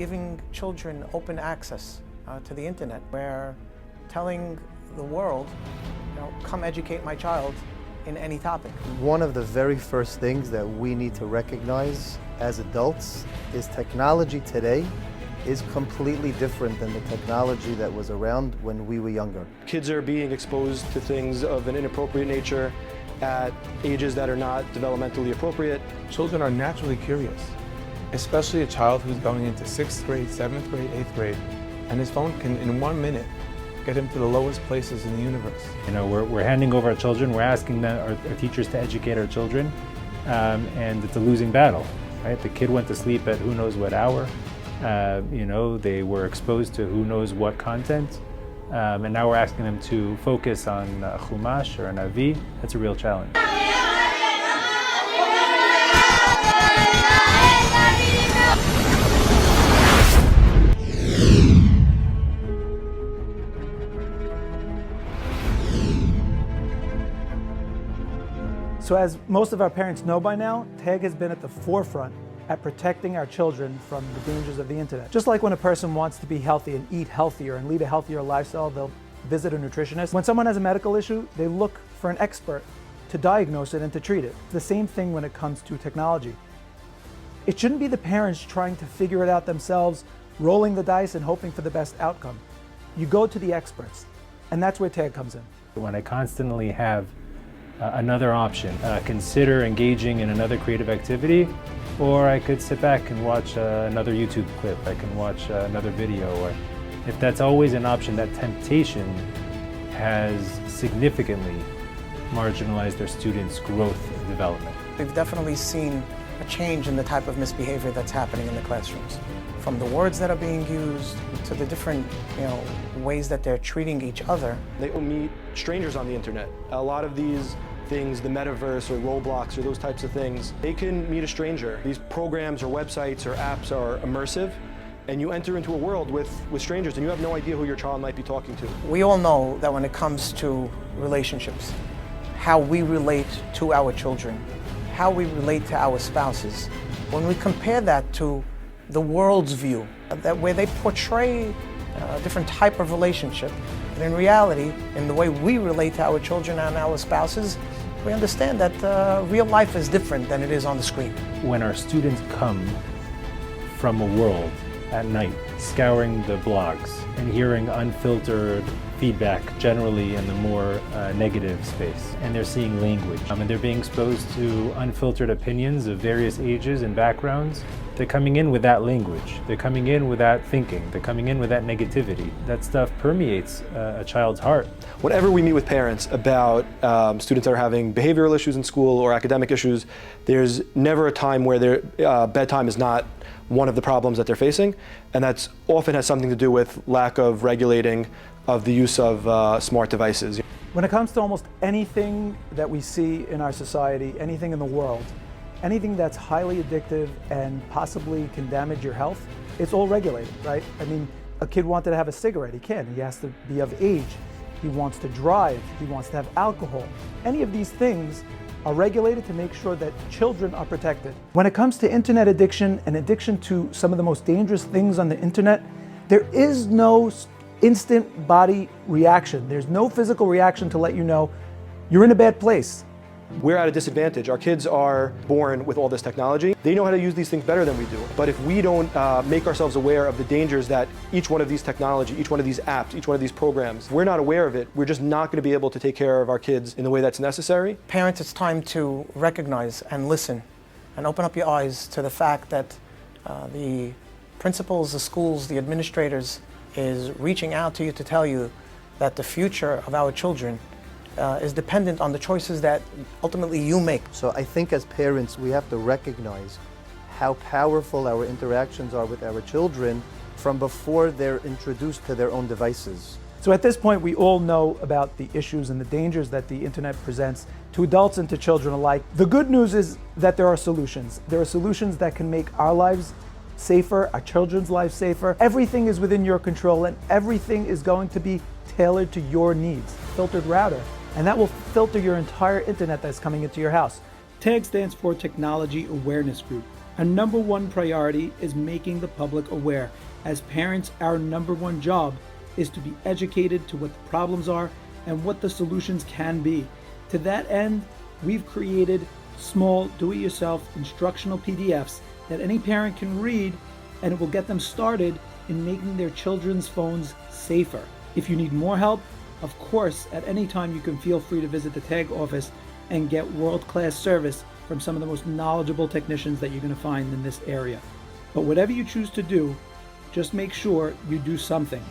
giving children open access to the internet. We're telling the world, come educate my child in any topic. One of the very first things that we need to recognize as adults is technology today is completely different than the technology that was around when we were younger. Kids are being exposed to things of an inappropriate nature at ages that are not developmentally appropriate. Children are naturally curious, especially a child who's going into 6th grade, 7th grade, 8th grade, and his phone can, in 1 minute, get him to the lowest places in the universe. We're handing over our children, we're asking our teachers to educate our children, and it's a losing battle, right? The kid went to sleep at who knows what hour, they were exposed to who knows what content, and now we're asking them to focus on Chumash or an Avi. That's a real challenge. So as most of our parents know by now, TAG has been at the forefront at protecting our children from the dangers of the internet. Just like when a person wants to be healthy and eat healthier and lead a healthier lifestyle, they'll visit a nutritionist. When someone has a medical issue, they look for an expert to diagnose it and to treat it. The same thing when it comes to technology. It shouldn't be the parents trying to figure it out themselves, rolling the dice and hoping for the best outcome. You go to the experts, and that's where TAG comes in. When I constantly have another option, consider engaging in another creative activity, or I could sit back and watch another YouTube clip, I can watch another video. Or if that's always an option, that temptation has significantly marginalized our students' growth and development. We've definitely seen a change in the type of misbehavior that's happening in the classrooms. From the words that are being used to the different ways that they're treating each other. They will meet strangers on the internet. A lot of these things, the metaverse or Roblox or those types of things, they can meet a stranger. These programs or websites or apps are immersive, and you enter into a world with strangers and you have no idea who your child might be talking to. We all know that when it comes to relationships, how we relate to our children, how we relate to our spouses, when we compare that to the world's view, where they portray a different type of relationship, and in reality, in the way we relate to our children and our spouses, we understand that real life is different than it is on the screen. When our students come from a world at night, scouring the blogs and hearing unfiltered feedback generally in the more negative space, and they're seeing language, and they're being exposed to unfiltered opinions of various ages and backgrounds, they're coming in with that language, they're coming in with that thinking, they're coming in with that negativity. That stuff permeates a child's heart. Whenever we meet with parents about students that are having behavioral issues in school or academic issues, there's never a time where their bedtime is not one of the problems that they're facing, and that's often has something to do with lack of regulating of the use of smart devices. When it comes to almost anything that we see in our society, anything in the world, anything that's highly addictive and possibly can damage your health, it's all regulated, right? I mean, a kid wanted to have a cigarette, he can. He has to be of age. He wants to drive. He wants to have alcohol. Any of these things are regulated to make sure that children are protected. When it comes to internet addiction and addiction to some of the most dangerous things on the internet, there is no instant body reaction. There's no physical reaction to let you know you're in a bad place. We're at a disadvantage. Our kids are born with all this technology. They know how to use these things better than we do. But if we don't make ourselves aware of the dangers that each one of these technology, each one of these apps, each one of these programs, we're not aware of it, we're just not going to be able to take care of our kids in the way that's necessary. Parents, it's time to recognize and listen and open up your eyes to the fact that the principals, the schools, the administrators is reaching out to you to tell you that the future of our children is dependent on the choices that ultimately you make. So I think as parents we have to recognize how powerful our interactions are with our children from before they're introduced to their own devices. So at this point we all know about the issues and the dangers that the internet presents to adults and to children alike. The good news is that there are solutions. There are solutions that can make our lives safer, our children's lives safer. Everything is within your control and everything is going to be tailored to your needs. Filtered router. And that will filter your entire internet that's coming into your house. TAG stands for Technology Awareness Group. Our number one priority is making the public aware. As parents, our number one job is to be educated to what the problems are and what the solutions can be. To that end, we've created small, do-it-yourself instructional PDFs that any parent can read, and it will get them started in making their children's phones safer. If you need more help, of course, at any time you can feel free to visit the TAG office and get world-class service from some of the most knowledgeable technicians that you're going to find in this area. But whatever you choose to do, just make sure you do something.